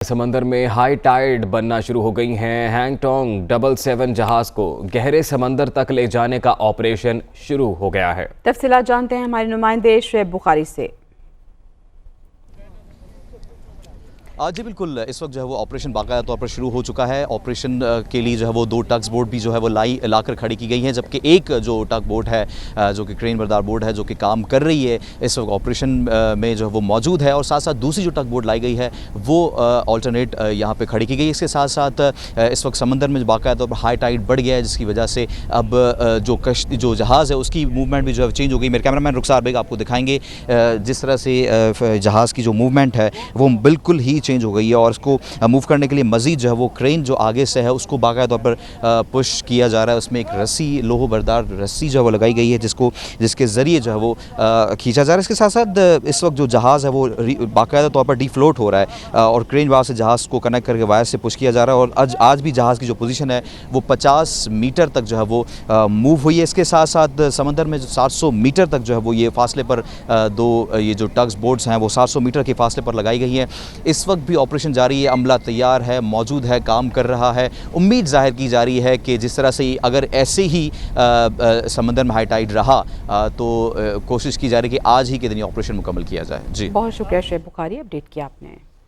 समंदर में high Tide बनना शुरू हो गई हैं। हैंगटोंग 777 जहाज को गहरे समंदर तक ले जाने का ऑपरेशन शुरू हो गया है। तफसीलात जानते हैं हमारे नुमाइंदे शुएब बुखारी से। जी बिल्कुल, इस वक्त जो है वो ऑपरेशन बाकायदा तौर पर शुरू हो चुका है। ऑपरेशन के लिए जो है वो 2 टग्स बोट भी जो है वो लाकर खड़ी की गई हैं, जबकि एक जो टग बोट है जो कि क्रेन बरदार बोट है जो कि काम कर रही है इस वक्त ऑपरेशन में जो है वो मौजूद है। और साथ साथ दूसरी जो टग बोट लाई गई है वो ऑल्टरनेट यहाँ पे खड़ी की गई है। इसके साथ साथ इस वक्त समंदर में बाकायदा तौर पर हाई टाइड बढ़ गया है, जिसकी वजह से अब जो जहाज़ है उसकी मूवमेंट भी जो है चेंज हो गई। मेरे कैमरामैन रुखसार बेग आपको दिखाएंगे जिस तरह से जहाज़ की जो मूवमेंट है वो बिल्कुल ही चेंज हो गई है। और इसको मूव करने के लिए मज़ीद जो है वो क्रेन जो आगे से है उसको बाकायदा तौर पर पुश किया जा रहा है। उसमें एक रस्सी, लोह बरदार रस्सी जो है वो लगाई गई है जिसके ज़रिए जो है वो खींचा जा रहा है। इसके साथ साथ इस वक्त जो जहाज़ है वो बाकायदा तौर पर डिफ्लोट हो रहा है और क्रेन वहाँ से जहाज़ को कनेक्ट करके वायर से पुश किया जा रहा है। और आज भी जहाज़ की जो पोजीशन है वो 50 मीटर तक जो है वो मूव हुई है। इसके साथ साथ समंदर में जो 700 मीटर तक जो है वो ये फासले पर ये जो टग्स बोट्स हैं वो 700 मीटर के फासले पर लगाई गई हैं। इस वक्त भी ऑपरेशन जारी है, अमला तैयार है, मौजूद है, काम कर रहा है। उम्मीद जाहिर की जा रही है कि जिस तरह से अगर ऐसे ही समंदर में हाई टाइड रहा तो कोशिश की जा रही है कि आज ही के दिन ऑपरेशन मुकम्मल किया जाए। जी बहुत शुक्रिया शुएब बुखारी, अपडेट किया आपने।